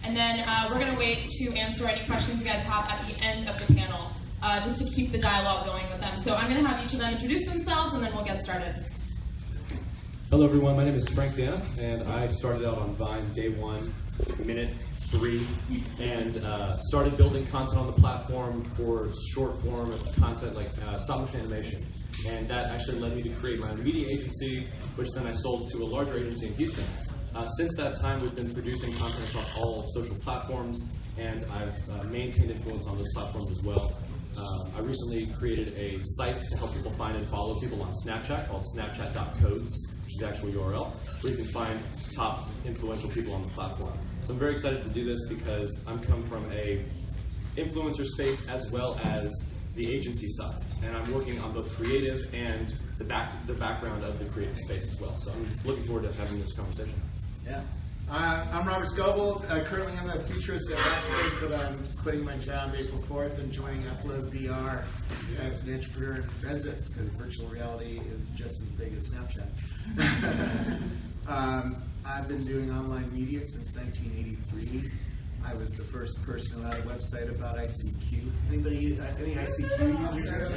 And then we're going to wait to answer any questions you guys have at the end of the panel, just to keep the dialogue going with them. So I'm going to have each of them introduce themselves, and then we'll get started. Hello everyone, my name is Frank Dana, and I started out on Vine day 1, minute 3, and started building content on the platform for short form content like stop motion animation. And that actually led me to create my own media agency, which then I sold to a larger agency in Houston. Since that time, we've been producing content across all social platforms, and I've maintained influence on those platforms as well. I recently created a site to help people find and follow people on Snapchat called snapchat.codes, which is the actual URL, where you can find top influential people on the platform. So I'm very excited to do this because I'm come from a influencer space as well as the agency side, and I'm working on both creative and the background of the creative space as well. So I'm looking forward to having this conversation. Yeah. I'm Robert Scoble. Currently I'm a futurist at Rackspace, but I'm quitting my job April 4th and joining Upload VR as an entrepreneur in presence, because virtual reality is just as big as Snapchat. I've been doing online media since 1983. I was the first person who had a website about ICQ. Anybody, any ICQ users?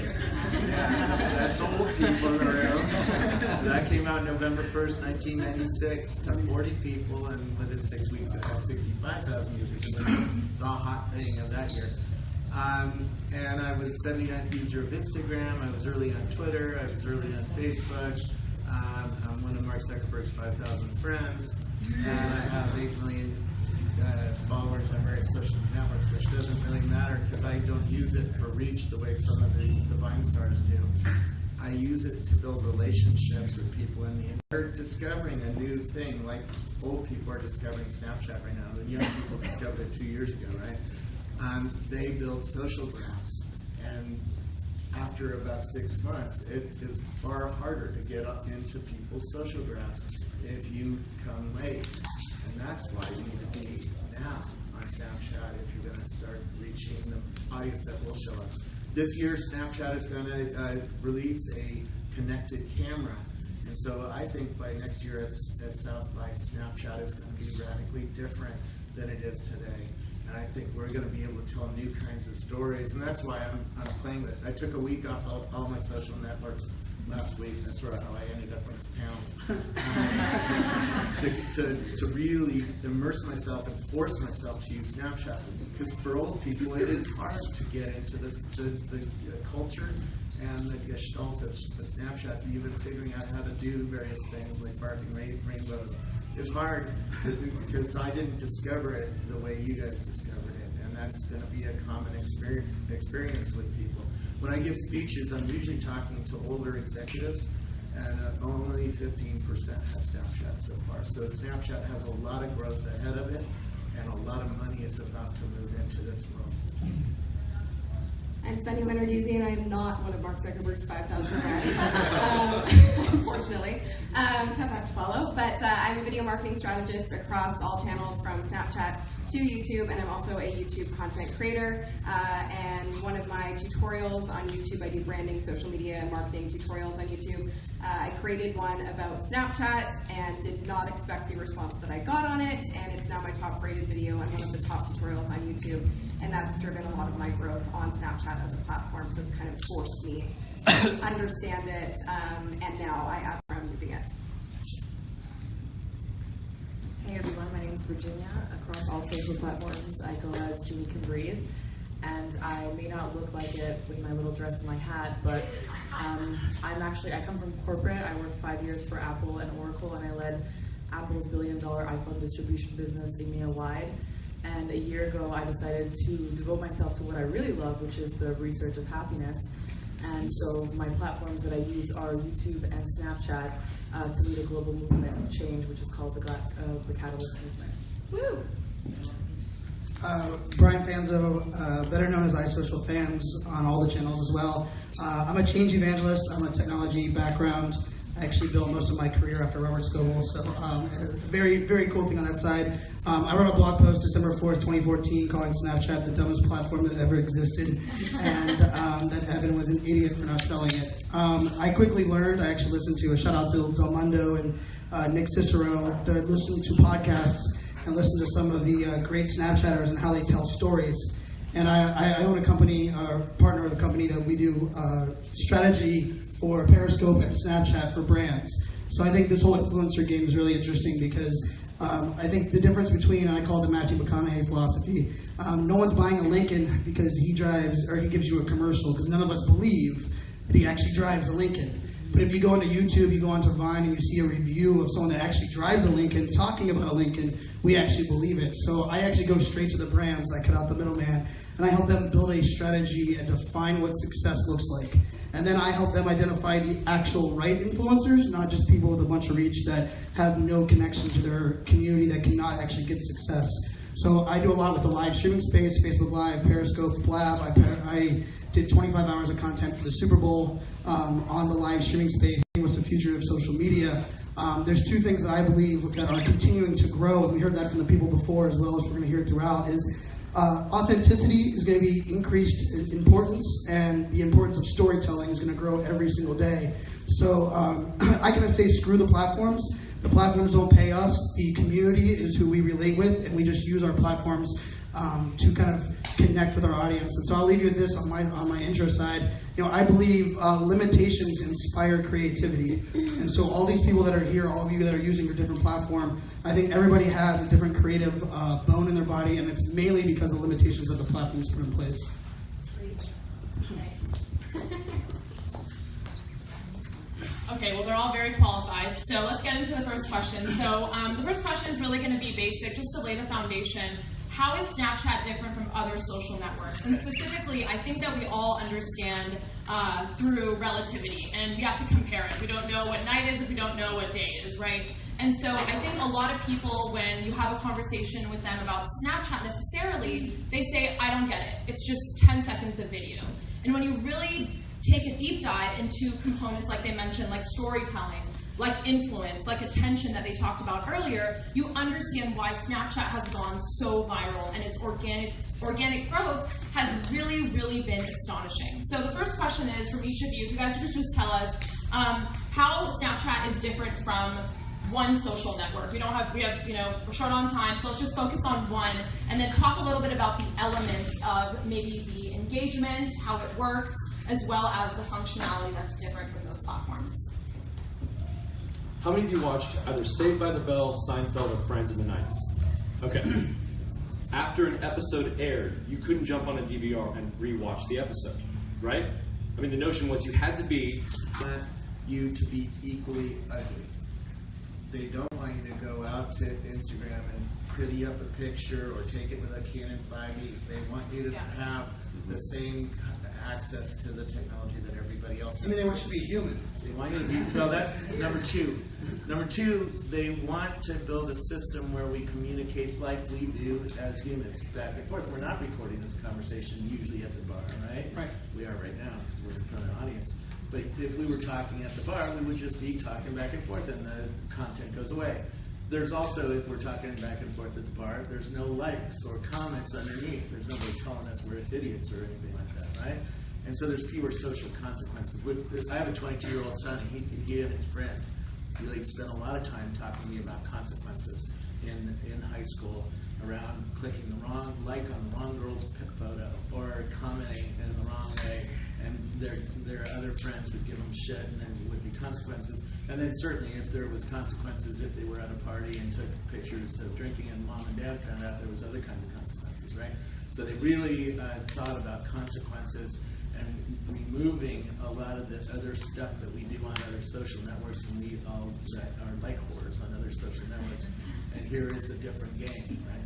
Yeah, that's the old people in the room. So that came out November 1st, 1996 to 40 people, and within 6 weeks it had 65,000 users. It was the hot thing of that year. And I was 79th user of Instagram. I was early on Twitter. I was early on Facebook. I'm one of Mark Zuckerberg's 5,000 friends, and I have 8 million followers on various social networks, which doesn't really matter because I don't use it for reach the way some of the Vine stars do. I use it to build relationships with people in the internet. They're discovering a new thing, like old people are discovering Snapchat right now. The young people discovered it 2 years ago, right? They build social graphs, and after about 6 months, it is far harder to get up into people's social graphs if you come late. And that's why you need to be now on Snapchat if you're going to start reaching the audience that will show up. This year, Snapchat is going to release a connected camera. And so I think by next year at South by, Snapchat is going to be radically different than it is today. And I think we're going to be able to tell new kinds of stories. And that's why I'm playing with it. I took a week off all my social networks last week. That's sort of how I ended up on this panel. To really immerse myself and force myself to use Snapchat. Because for old people, it is hard to get into the culture and the gestalt of the Snapchat. Even figuring out how to do various things like barking rainbows is hard because I didn't discover it the way you guys discovered it. And that's going to be a common experience with people. When I give speeches, I'm usually talking to older executives, and only 15% have Snapchat so far. So Snapchat has a lot of growth ahead of it, and a lot of money is about to move into this world. I'm Sunny Wenarduzzi, and I'm not one of Mark Zuckerberg's 5,000 friends, unfortunately. Tough act to follow, but I'm a video marketing strategist across all channels from Snapchat to YouTube, and I'm also a YouTube content creator. And one of my tutorials on YouTube, I do branding, social media, and marketing tutorials on YouTube. I created one about Snapchat and did not expect the response that I got on it, and it's now my top rated video and one of the top tutorials on YouTube. And that's driven a lot of my growth on Snapchat as a platform, so it's kind of forced me to understand it, and now I'm using it. Hey everyone, my name is Virginia. Across all social platforms, I go as Jimmy Can Breathe. And I may not look like it with my little dress and my hat, but I come from corporate. I worked 5 years for Apple and Oracle, and I led Apple's billion-dollar iPhone distribution business EMEA-wide. And a year ago, I decided to devote myself to what I really love, which is the research of happiness. And so my platforms that I use are YouTube and Snapchat to lead a global movement of change, which is called the Catalyst Movement. Woo! Brian Panzo, better known as iSocial Fans on all the channels as well. I'm a change evangelist. I'm a technology background. I actually built most of my career after Robert Scoble, so very, very cool thing on that side. I wrote a blog post December 4th, 2014, calling Snapchat the dumbest platform that ever existed, and that Evan was an idiot for not selling it. I quickly learned, I actually listened to a shout out to Del Mundo and Nick Cicero, that listened to podcasts, and listen to some of the great Snapchatters and how they tell stories. And I own a company, partner with a company that we do strategy for Periscope and Snapchat for brands. So I think this whole influencer game is really interesting because I think the difference between, and I call it the Matthew McConaughey philosophy, no one's buying a Lincoln because he drives, or he gives you a commercial, because none of us believe that he actually drives a Lincoln. But if you go into YouTube, you go onto Vine, and you see a review of someone that actually drives a Lincoln, talking about a Lincoln, we actually believe it. So I actually go straight to the brands, I cut out the middleman, and I help them build a strategy and define what success looks like. And then I help them identify the actual right influencers, not just people with a bunch of reach that have no connection to their community that cannot actually get success. So I do a lot with the live streaming space, Facebook Live, Periscope, Blab. I did 25 hours of content for the Super Bowl on the live streaming space. What's the future of social media? There's two things that I believe that are continuing to grow, and we heard that from the people before as well as we're going to hear throughout, is authenticity is going to be increased in importance, and the importance of storytelling is going to grow every single day. So I can say screw the platforms. The platforms don't pay us. The community is who we relate with, and we just use our platforms to kind of connect with our audience. And so I'll leave you with this on my intro side. You know, I believe limitations inspire creativity. And so all these people that are here, all of you that are using your different platform, I think everybody has a different creative bone in their body, and it's mainly because of limitations that the platforms put in place. Okay, well, they're all very qualified, so let's get into the first question. So the first question is really going to be basic, just to lay the foundation. How is Snapchat different from other social networks? And specifically, I think that we all understand through relativity, and we have to compare it. We don't know what night is if we don't know what day it is, right? And so I think a lot of people, when you have a conversation with them about Snapchat necessarily, they say, I don't get it. It's just 10 seconds of video. And when you really take a deep dive into components like they mentioned, like storytelling, like influence, like attention that they talked about earlier, you understand why Snapchat has gone so viral, and its organic growth has really, really been astonishing. So the first question is, from each of you, if you guys could just tell us how Snapchat is different from one social network. We're short on time, so let's just focus on one, and then talk a little bit about the elements of maybe the engagement, how it works, as well as the functionality that's different from those platforms. How many of you watched either Saved by the Bell, Seinfeld, or Friends in the 90s? Okay. After an episode aired, you couldn't jump on a DVR and rewatch the episode, right? I mean, the notion was you had to be... Want you to be equally ugly. They don't want you to go out to Instagram and pretty up a picture or take it with a Canon 5D. They want you to have the same access to the technology that everybody else has. I mean, they want you to be human. They want you to be, well, that's number two. Number two, they want to build a system where we communicate like we do as humans, back and forth. We're not recording this conversation usually at the bar, right? Right. We are right now because we're in front of an audience. But if we were talking at the bar, we would just be talking back and forth, and the content goes away. There's also, if we're talking back and forth at the bar, there's no likes or comments underneath. There's nobody telling us we're idiots or anything like that, right? And so there's fewer social consequences. I have a 22-year-old son, and he and his friend really spent a lot of time talking to me about consequences in high school around clicking the wrong like on the wrong girl's photo or commenting in the wrong way, and their other friends would give them shit, and then there would be consequences. And then certainly if there was consequences if they were at a party and took pictures of drinking and mom and dad found out, there was other kinds of consequences, right? So they really thought about consequences and removing a lot of the other stuff that we do on other social networks, and we all that are like whores on other social networks. And here is a different game, right?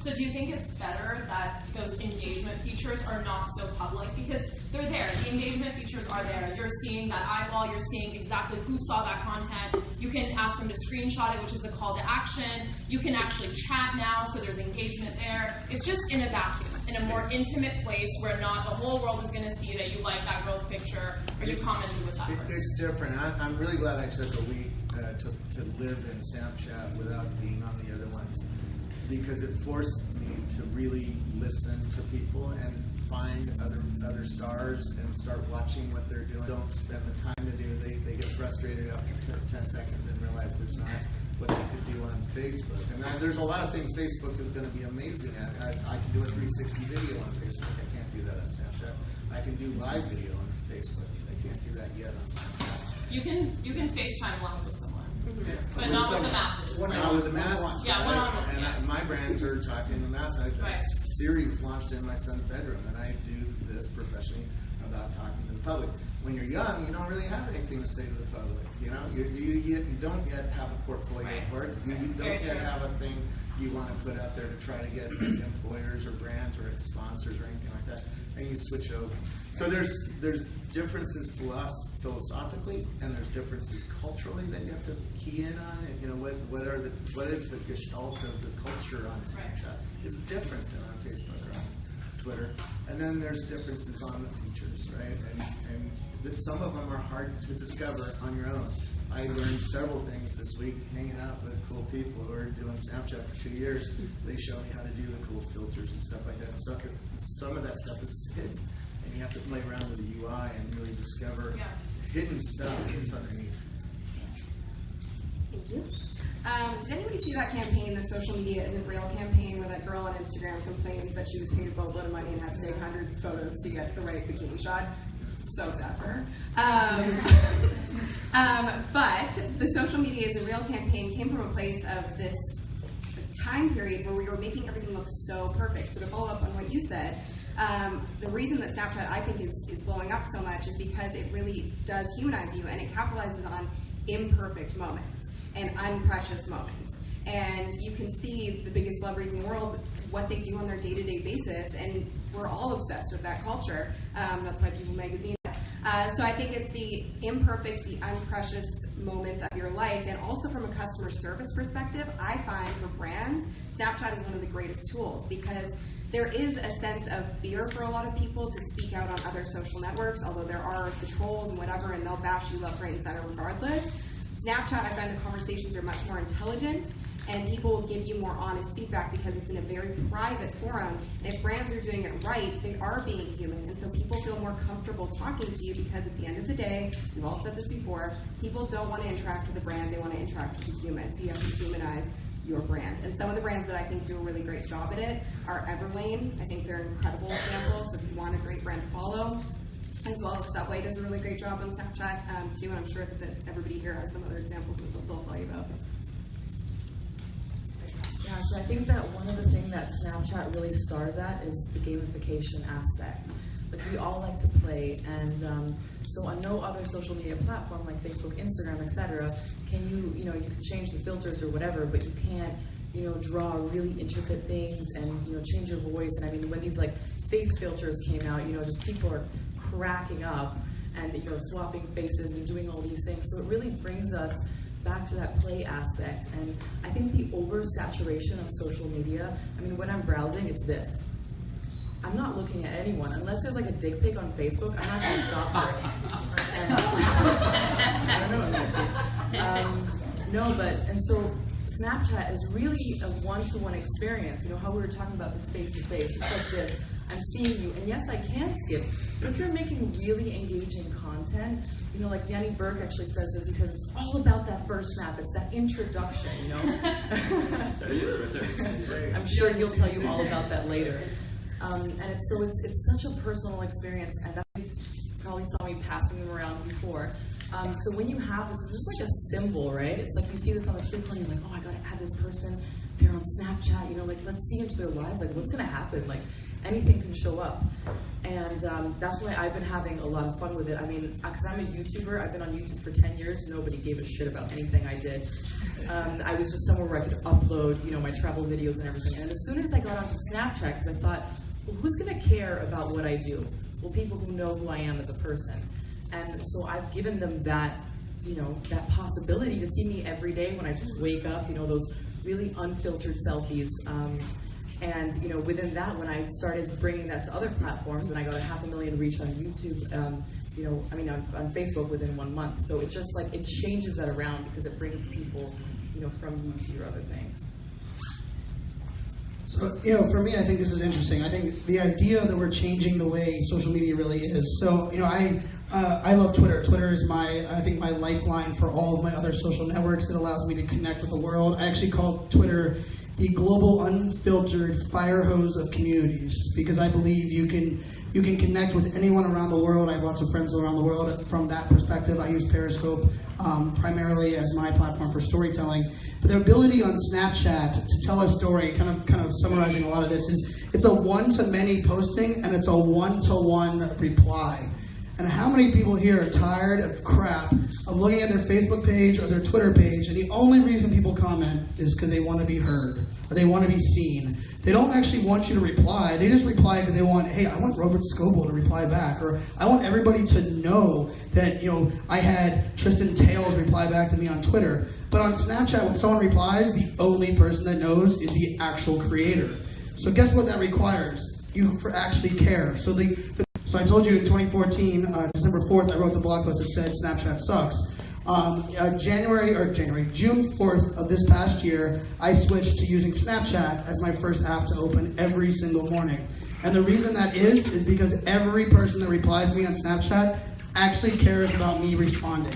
So do you think it's better that those engagement features are not so public? Because they're there. The engagement features are there. You're seeing that eyeball. You're seeing exactly who saw that content. You can ask them to screenshot it, which is a call to action. You can actually chat now, so there's engagement there. It's just in a vacuum, in a more intimate place where not the whole world is going to see that you like that girl's picture or you commented with that person. It's different. I'm really glad I took a week to live in Snapchat without being on the other ones, because it forced me to really listen to people and find other stars and start watching what they're doing. Don't spend the time to do. They get frustrated after 10 seconds and realize it's not what they could do on Facebook. And there's a lot of things Facebook is going to be amazing at. I can do a 360 video on Facebook. I can't do that on Snapchat. I can do live video on Facebook. I can't do that yet on Snapchat. You can FaceTime live with someone, Yeah. but not with the masses. Not with the masses. Yeah, one-on-one. And Yeah. my brands are talking to the masses. Right. Siri was launched in my son's bedroom, and I do this professionally about talking to the public. When you're young, you don't really have anything to say to the public. You know, you don't yet have a portfolio Right. for it. You don't Very yet true. have a thing you want to put out there to try to get employers or brands or sponsors or anything like that, and you switch over. So there's differences philosophically, and there's differences culturally that you have to key in on. And, you know, what is the gestalt of the culture on Snapchat? It's different than on Facebook or on Twitter. And then there's differences on the features, right? And some of them are hard to discover on your own. I learned several things this week hanging out with cool people who are doing Snapchat for 2 years. They show me how to do the cool filters and stuff like that. So some of that stuff is hidden, and you have to play around with the UI and really discover hidden stuff that's underneath. Thank you. Did anybody see that campaign, the social media isn't real campaign, where that girl on Instagram complained that she was paid a boatload of money and had to take 100 photos to get the right bikini shot? So sad for her. But the social media isn't real campaign came from a place of this time period where we were making everything look so perfect. So to follow up on what you said, the reason that Snapchat, I think, is blowing up so much is because it really does humanize you, and it capitalizes on imperfect moments and unprecious moments. And you can see the biggest celebrities in the world, what they do on their day-to-day basis, and we're all obsessed with that culture. That's why People Magazine. So I think it's the imperfect, the unprecious moments of your life, and also from a customer service perspective, I find for brands, Snapchat is one of the greatest tools, because there is a sense of fear for a lot of people to speak out on other social networks, although there are the trolls and whatever, and they'll bash you left, right, and center regardless. Snapchat, I find the conversations are much more intelligent, and people will give you more honest feedback because it's in a very private forum. And if brands are doing it right, they are being human, and so people feel more comfortable talking to you, because at the end of the day, we've all said this before, people don't want to interact with the brand, they want to interact with the human. So you have to humanize your brand. And some of the brands that I think do a really great job at it are Everlane. I think they're an incredible example. So if you want a great brand to follow, as well as Subway does a really great job on Snapchat too, and I'm sure that everybody here has some other examples that they'll tell you about. Yeah, so I think that one of the things that Snapchat really stars at is the gamification aspect. Like, we all like to play, and so on no other social media platform like Facebook, Instagram, etc., can you can change the filters or whatever, but you can't, draw really intricate things and, change your voice. And I mean, when these like face filters came out, just people are cracking up and, swapping faces and doing all these things. So it really brings us back to that play aspect. And I think the oversaturation of social media, I mean, when I'm browsing, it's this. I'm not looking at anyone. Unless there's like a dick pic on Facebook, I'm not going to stop for it. I don't know, actually. And so Snapchat is really a one-to-one experience. How we were talking about the face-to-face. It's like this. I'm seeing you, and yes, I can skip. But if you're making really engaging content, like Danny Burke actually says this, he says it's all about that first snap, it's that introduction, That is right there. I'm sure he'll tell you all about that later. And it's such a personal experience, and that's, you probably saw me passing them around before. So when you have this, it's just like a symbol, right? It's like you see this on the street corner, you're like, oh, I gotta add this person, they're on Snapchat, like let's see into their lives, like what's gonna happen? Like anything can show up. And that's why I've been having a lot of fun with it. I mean, because I'm a YouTuber, I've been on YouTube for 10 years, nobody gave a shit about anything I did. I was just somewhere where I could upload, my travel videos and everything. And as soon as I got onto Snapchat, because I thought, well, who's gonna care about what I do? Well, people who know who I am as a person. And so I've given them that, that possibility to see me every day when I just wake up, those really unfiltered selfies. And within that, when I started bringing that to other platforms, and I got 500,000 reach on YouTube, on Facebook within 1 month. So it just like, it changes that around because it brings people, from you to your other things. So, for me, I think this is interesting. I think the idea that we're changing the way social media really is. So, I love Twitter. Twitter is my lifeline for all of my other social networks. It allows me to connect with the world. I actually call Twitter the global unfiltered fire hose of communities, because I believe you can connect with anyone around the world. I have lots of friends around the world. From that perspective, I use Periscope primarily as my platform for storytelling. But the ability on Snapchat to tell a story, kind of summarizing a lot of this, is it's a one-to-many posting and it's a one-to-one reply. And how many people here are tired of crap of looking at their Facebook page or their Twitter page, and the only reason people comment is because they want to be heard or they want to be seen. They don't actually want you to reply. They just reply because they want, hey, I want Robert Scoble to reply back, or I want everybody to know that, I had Tristan Tales reply back to me on Twitter. But on Snapchat, when someone replies, the only person that knows is the actual creator. So guess what that requires? You actually care. So I told you in 2014, December 4th, I wrote the blog post that said Snapchat sucks. June 4th of this past year, I switched to using Snapchat as my first app to open every single morning. And the reason that is because every person that replies to me on Snapchat actually cares about me responding.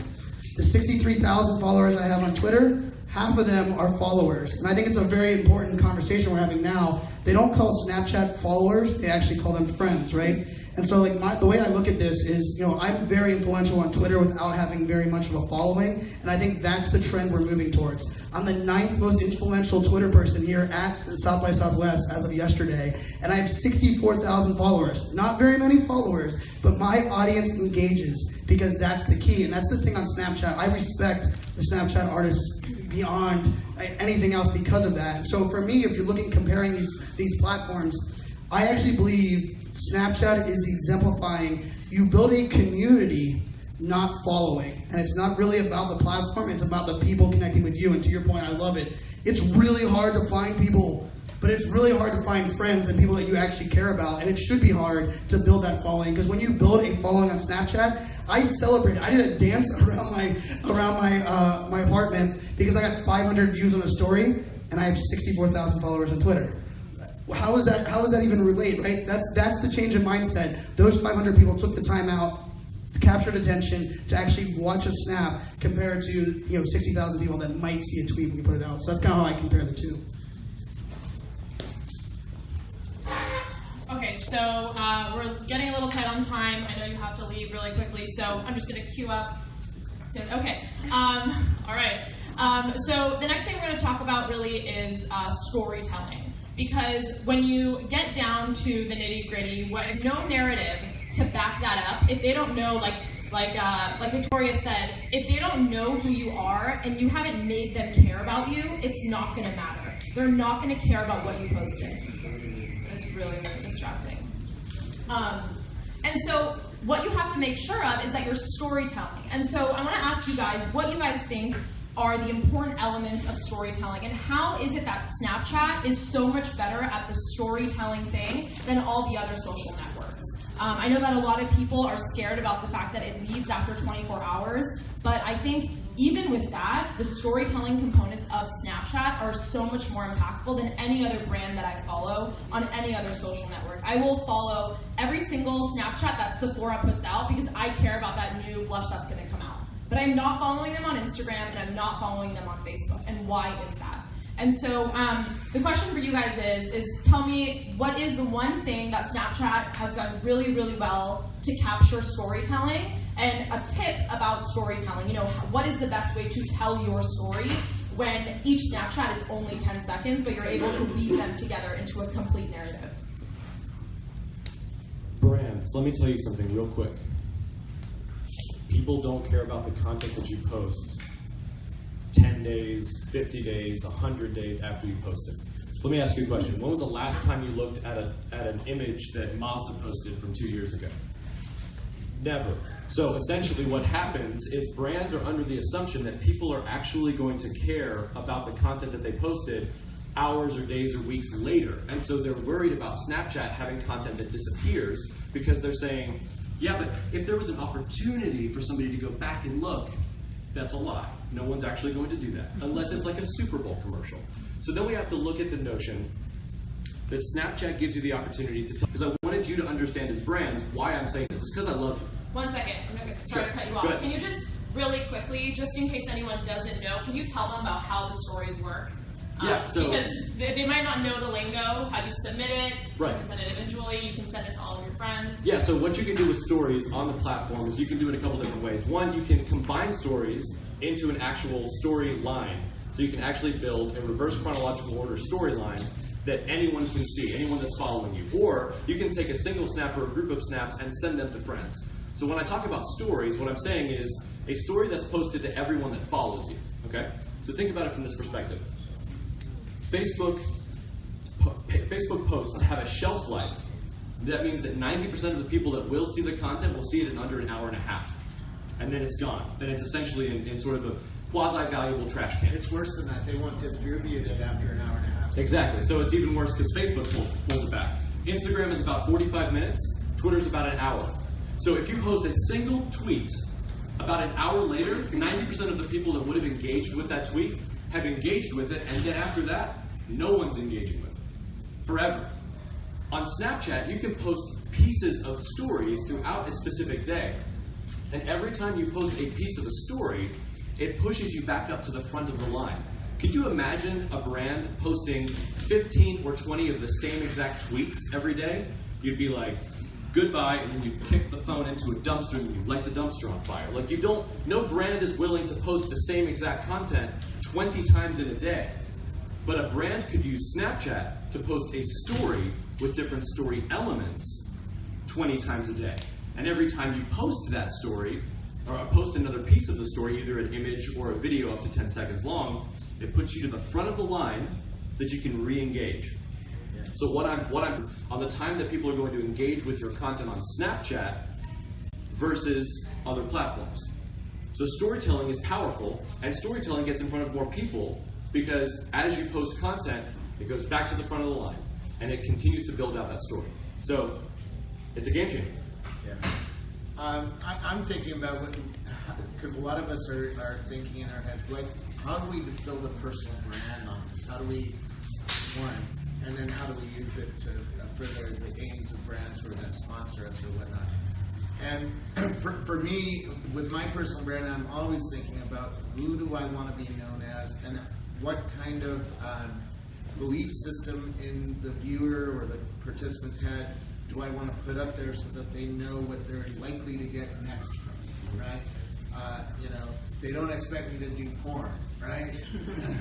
The 63,000 followers I have on Twitter, half of them are followers. And I think it's a very important conversation we're having now. They don't call Snapchat followers, they actually call them friends, right? And so the way I look at this is, I'm very influential on Twitter without having very much of a following, and I think that's the trend we're moving towards. I'm the 9th most influential Twitter person here at South by Southwest as of yesterday, and I have 64,000 followers. Not very many followers, but my audience engages, because that's the key, and that's the thing on Snapchat. I respect the Snapchat artists beyond anything else because of that. And so for me, if you're comparing these platforms, I actually believe Snapchat is exemplifying you build a community, not following. And it's not really about the platform, it's about the people connecting with you. And to your point, I love it. It's really hard to find people, but it's really hard to find friends and people that you actually care about. And it should be hard to build that following, because when you build a following on Snapchat, I celebrate. I did a dance around my apartment because I got 500 views on a story, and I have 64,000 followers on Twitter. How is that even relate, right? That's the change in mindset. Those 500 people took the time out, captured attention to actually watch a snap, compared to 60,000 people that might see a tweet when you put it out. So that's kind of how I compare the two. Okay, so we're getting a little tight on time. I know you have to leave really quickly, so I'm just going to queue up soon. Okay, all right. So the next thing we're going to talk about really is storytelling. Because when you get down to the nitty-gritty, no narrative to back that up, if they don't know, like Victoria said, if they don't know who you are and you haven't made them care about you, it's not going to matter. They're not going to care about what you posted. It's really, really distracting. And so what you have to make sure of is that you're storytelling. And so I want to ask you guys what you guys think are the important elements of storytelling, and how is it that Snapchat is so much better at the storytelling thing than all the other social networks? I know that a lot of people are scared about the fact that it leaves after 24 hours, but I think even with that, the storytelling components of Snapchat are so much more impactful than any other brand that I follow on any other social network. I will follow every single Snapchat that Sephora puts out because I care about that new blush that's going to come out. But I'm not following them on Instagram, and I'm not following them on Facebook. And why is that? And so the question for you guys is tell me, what is the one thing that Snapchat has done really, really well to capture storytelling? And a tip about storytelling, what is the best way to tell your story when each Snapchat is only 10 seconds, but you're able to weave them together into a complete narrative? Brands, let me tell you something real quick. People don't care about the content that you post 10 days, 50 days, 100 days after you post it. So let me ask you a question. When was the last time you looked at an image that Mazda posted from 2 years ago? Never. So essentially what happens is brands are under the assumption that people are actually going to care about the content that they posted hours or days or weeks later. And so they're worried about Snapchat having content that disappears because they're saying, yeah, but if there was an opportunity for somebody to go back and look, that's a lie. No one's actually going to do that, unless it's like a Super Bowl commercial. So then we have to look at the notion that Snapchat gives you the opportunity to tell. Because I wanted you to understand as brands why I'm saying this. It's because I love you. 1 second. I'm going to sorry to cut you off. Go ahead. Can you just really quickly, just in case anyone doesn't know, can you tell them about how the stories work? Yeah, so because they might not know the lingo, how you submit it. Right. You can send it individually. You can send it to all of your friends. yeah, so what you can do with stories on the platform is you can do it a couple different ways. One, you can combine stories into an actual storyline. So you can actually build a reverse chronological order storyline that anyone can see, anyone that's following you. Or you can take a single snap or a group of snaps and send them to friends. So when I talk about stories, what I'm saying is a story that's posted to everyone that follows you, okay? So think about it from this perspective. Facebook posts have a shelf life. That means that 90% of the people that will see the content will see it in under an hour and a half. And then it's gone. Then it's essentially in sort of a quasi-valuable trash can. It's worse than that. They won't distribute it after an hour and a half. Exactly. So it's even worse because Facebook pulls it back. Instagram is about 45 minutes. Twitter's about an hour. So if you post a single tweet, about an hour later, 90% of the people that would have engaged with that tweet have engaged with it, and then after that, no one's engaging with it. Forever. On Snapchat, you can post pieces of stories throughout a specific day. And every time you post a piece of a story, it pushes you back up to the front of the line. Could you imagine a brand posting 15 or 20 of the same exact tweets every day? You'd be like, goodbye, and then you kick the phone into a dumpster and you light the dumpster on fire. Like no brand is willing to post the same exact content 20 times in a day. But a brand could use Snapchat to post a story with different story elements 20 times a day. And every time you post that story, or post another piece of the story, either an image or a video up to 10 seconds long, it puts you to the front of the line so that you can re-engage. So what I'm on the time that people are going to engage with your content on Snapchat versus other platforms. So storytelling is powerful, and storytelling gets in front of more people because as you post content, it goes back to the front of the line, and it continues to build out that story. So it's a game changer. Yeah. I'm thinking about what, because a lot of us are thinking in our head, like, how do we build a personal brand on this? How do we, one, and then how do we use it to further the aims of brands who are going to sponsor us or whatnot? And for me, with my personal brand, I'm always thinking about who do I want to be known as and what kind of belief system in the viewer or the participant's head do I want to put up there so that they know what they're likely to get next from me, right? They don't expect me to do porn, right?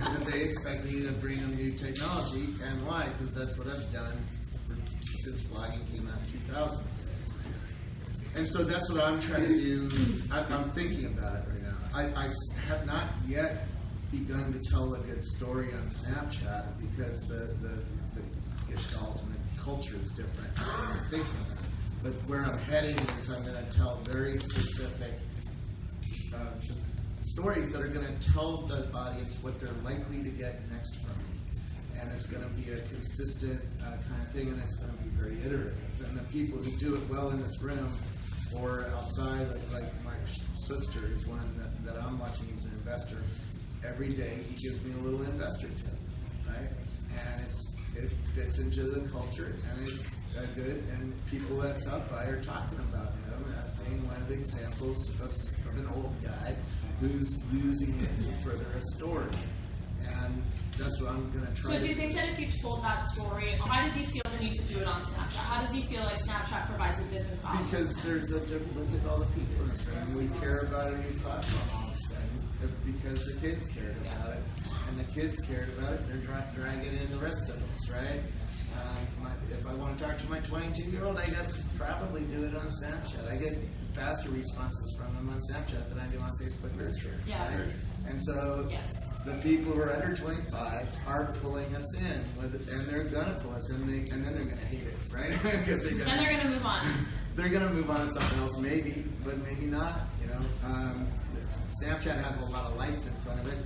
But they expect me to bring them new technology and life, because that's what I've done since blogging came out in 2000. And so that's what I'm trying to do. I'm thinking about it right now. I have not yet begun to tell a good story on Snapchat because the gestalt and the culture is different than I'm thinking. But where I'm heading is I'm going to tell very specific stories that are going to tell the audience what they're likely to get next from me. And it's going to be a consistent kind of thing, and it's going to be very iterative. And the people who do it well in this room or outside, like my sister is one that I'm watching. He's an investor. Every day he gives me a little investor tip, right? And it fits into the culture, and it's good. And people at South by are talking about him as being one of the examples of an old guy who's using it to further a story. And that's what I'm going to try. So do you think that if you told that story, how does he feel the need to do it on Snapchat? How does he feel like Snapchat provides a different value? Because there's a different look at all the people in this room. We care about a new platform all of a sudden because the kids cared about it. And the kids cared about it, they're dragging in the rest of us, right? If I want to talk to my 22-year-old, I got to probably do it on Snapchat. I get faster responses from them on Snapchat than I do on Facebook Messenger. Yeah. Right? And so Yes. the people who are under 25 are pulling us in, and they're going to pull us in, and then they're going to hate it, right? And they're going to move on. They're going to move on to something else, maybe, but maybe not. Snapchat has a lot of life in front of it.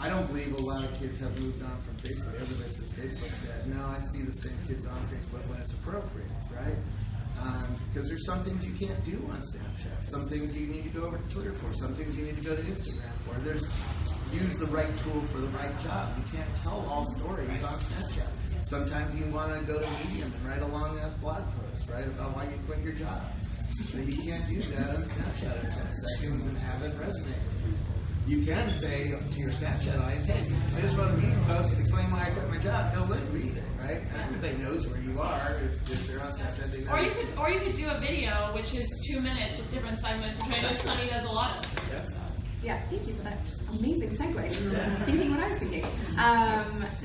I don't believe a lot of kids have moved on from Facebook. Everybody says Facebook's dead. No, I see the same kids on Facebook when it's appropriate, right? Because there's some things you can't do on Snapchat. Some things you need to go over to Twitter for. Some things you need to go to Instagram for. Use the right tool for the right job. You can't tell all stories on Snapchat. Sometimes you want to go to Medium and write a long-ass blog post, right, about why you quit your job. But you can't do that on Snapchat in 10 seconds and have it resonate with people. You can say to your Snapchat audience, hey, I just wrote a Medium post explaining why I quit my job. They'll read it, right? Everybody knows where you are. If they're on Snapchat, they know. Or you could do a video, which is 2 minutes with different segments, which I know Sunny does a lot of. Yeah. Yeah, thank you for that amazing segue. You were thinking what I was thinking.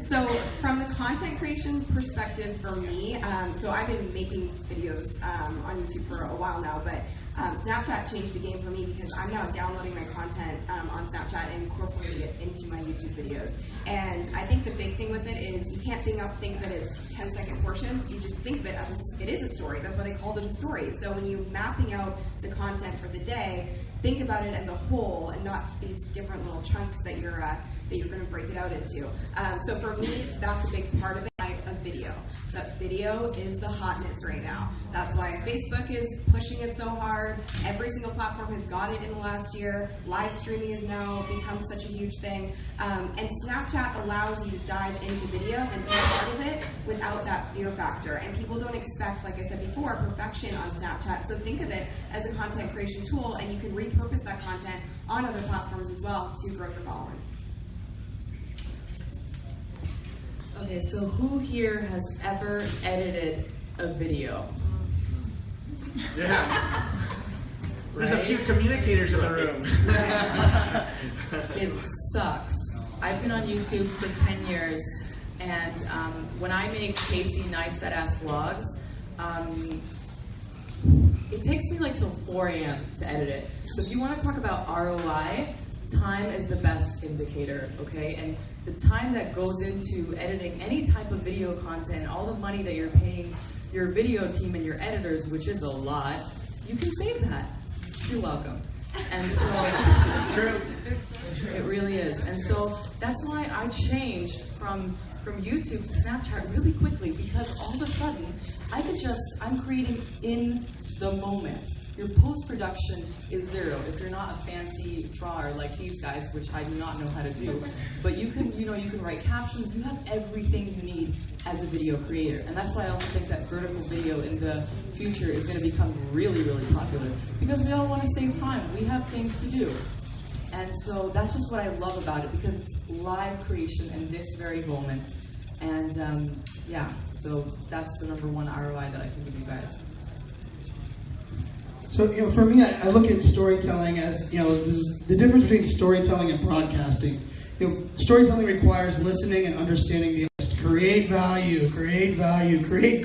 So from the content creation perspective for me, so I've been making videos on YouTube for a while now, but Snapchat changed the game for me because I'm now downloading my content on Snapchat and incorporating it into my YouTube videos. And I think the big thing with it is you can't think that it's 10-second portions. You just think of it as it is a story. That's why they call them stories. So when you're mapping out the content for the day, think about it as a whole and not these different little chunks that you're going to break it out into. So for me, that's a big part of it. A video. That video is the hotness right now. That's why Facebook is pushing it so hard. Every single platform has got it in the last year. Live streaming has now become such a huge thing. And Snapchat allows you to dive into video and be a part of it without that fear factor. And people don't expect, like I said before, perfection on Snapchat. So think of it as a content creation tool, and you can repurpose that content on other platforms as well to grow your following. Okay, so who here has ever edited a video? Yeah. There's a Right? few communicators in the room. It sucks. I've been on YouTube for 10 years, and when I make Casey Neistat-ass vlogs, it takes me like till 4 a.m. to edit it. So if you want to talk about ROI, time is the best indicator, okay? And the time that goes into editing any type of video content, all the money that you're paying your video team and your editors, which is a lot, you can save that. You're welcome. And so It's true. it really is. And so that's why I changed from YouTube to Snapchat really quickly, because all of a sudden I'm creating in the moment. Your post-production is zero if you're not a fancy drawer like these guys, which I do not know how to do. But you can write captions. You have everything you need as a video creator. And that's why I also think that vertical video in the future is going to become really, really popular, because we all want to save time. We have things to do. And so that's just what I love about it, because it's live creation in this very moment. And yeah, so that's the #1 ROI that I can give you guys. So, for me, I look at storytelling as, this is the difference between storytelling and broadcasting. Storytelling requires listening and understanding the create value, create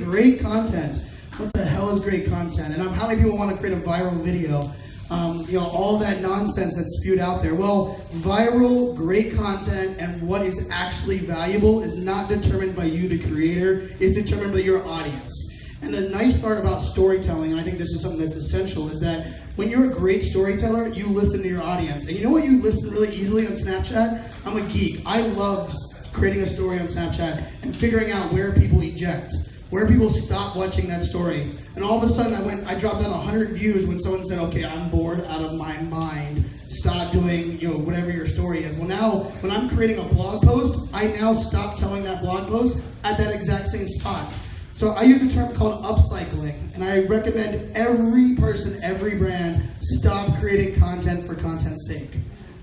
great content. What the hell is great content? And how many people want to create a viral video? All that nonsense that's spewed out there. Well, viral, great content, and what is actually valuable is not determined by you, the creator. It's determined by your audience. And the nice part about storytelling, and I think this is something that's essential, is that when you're a great storyteller, you listen to your audience. And you know what you listen really easily on Snapchat? I'm a geek. I love creating a story on Snapchat and figuring out where people eject, where people stop watching that story. And all of a sudden I dropped down 100 views when someone said, okay, I'm bored out of my mind. Stop doing, whatever your story is. Well, now, when I'm creating a blog post, I now stop telling that blog post at that exact same spot. So I use a term called upcycling, and I recommend every person, every brand, stop creating content for content's sake.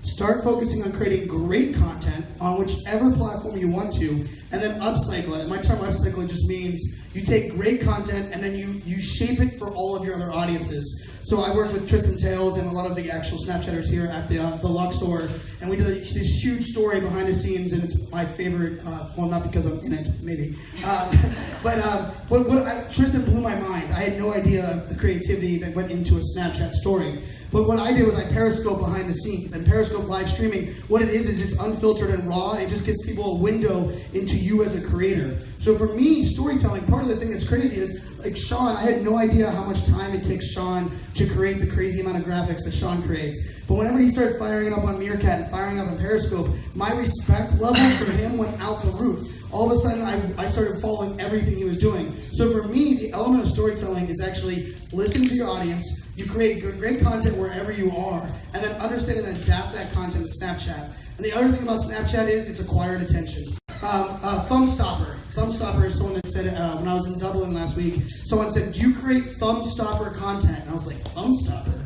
Start focusing on creating great content on whichever platform you want to, and then upcycle it. And my term upcycling just means you take great content and then you shape it for all of your other audiences. So I worked with Tristan Tales and a lot of the actual Snapchatters here at the Luxor, and we did this huge story behind the scenes, and it's my favorite, well, not because I'm in it, maybe. But Tristan blew my mind. I had no idea of the creativity that went into a Snapchat story. But what I did was I Periscope behind the scenes, and Periscope live streaming, what it is it's unfiltered and raw, and it just gives people a window into you as a creator. So for me, storytelling, part of the thing that's crazy is, like Sean, I had no idea how much time it takes Sean to create the crazy amount of graphics that Sean creates. But whenever he started firing it up on Meerkat and firing up on Periscope, my respect level for him went out the roof. All of a sudden, I started following everything he was doing. So for me, the element of storytelling is actually listening to your audience. You create great content wherever you are, and then understand and adapt that content to Snapchat. And the other thing about Snapchat is it's acquired attention. Thumb stopper. Thumbstopper is someone that said, when I was in Dublin last week, someone said, do you create Thumbstopper content? And I was like, Thumbstopper?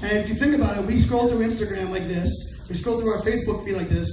And if you think about it, we scroll through Instagram like this, we scroll through our Facebook feed like this.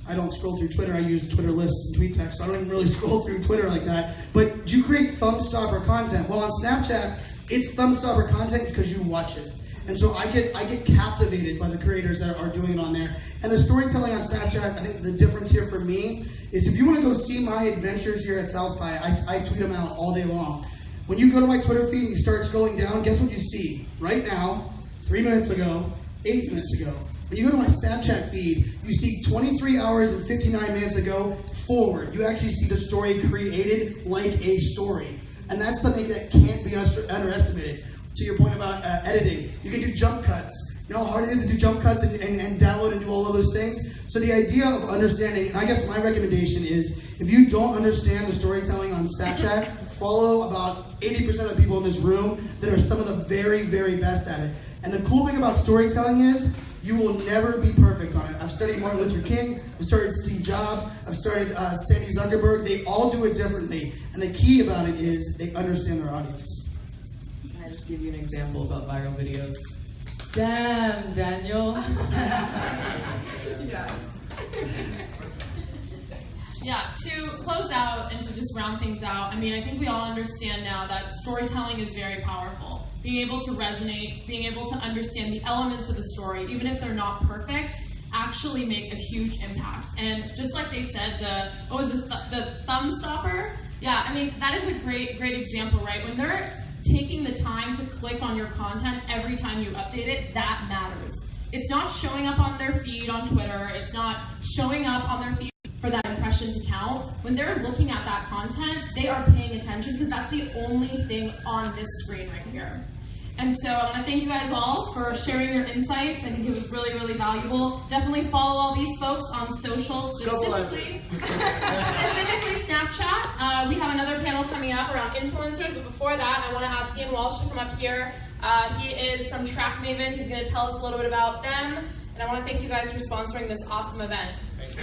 I don't scroll through Twitter, I use Twitter lists and tweet text, so I don't even really scroll through Twitter like that. But do you create Thumbstopper content? Well, on Snapchat, it's Thumbstopper content because you watch it. And so I get captivated by the creators that are doing it on there. And the storytelling on Snapchat, I think the difference here for me is if you want to go see my adventures here at South by, I tweet them out all day long. When you go to my Twitter feed and you start scrolling down, guess what you see? Right now, 3 minutes ago, 8 minutes ago. When you go to my Snapchat feed, you see 23 hours and 59 minutes ago forward. You actually see the story created like a story. And that's something that can't be underestimated. To your point about editing, you can do jump cuts. You know how hard it is to do jump cuts and download and do all of those things? So the idea of understanding, and I guess my recommendation is, if you don't understand the storytelling on Snapchat, follow about 80% of the people in this room that are some of the very, very best at it. And the cool thing about storytelling is, you will never be perfect on it. I've studied Martin Luther King, I've studied Steve Jobs, I've studied Sandy Zuckerberg. They all do it differently. And the key about it is they understand their audience. Can I just give you an example about viral videos? Damn, Daniel. Yeah, to close out and to just round things out, I mean, I think we all understand now that storytelling is very powerful. Being able to resonate, being able to understand the elements of the story, even if they're not perfect, actually make a huge impact. And just like they said, the thumb stopper, yeah, I mean, that is a great example, right? When they're taking the time to click on your content every time you update it, that matters. It's not showing up on their feed on Twitter, it's not showing up on their feed for that impression to count. When they're looking at that content, they are paying attention because that's the only thing on this screen right here. And so I want to thank you guys all for sharing your insights. I think it was really, really valuable. Definitely follow all these folks on social, specifically Snapchat. We have another panel coming up around influencers, but before that, I want to ask Ian Walsh to come up here. He is from Track Maven. He's going to tell us a little bit about them. And I want to thank you guys for sponsoring this awesome event. Thank you.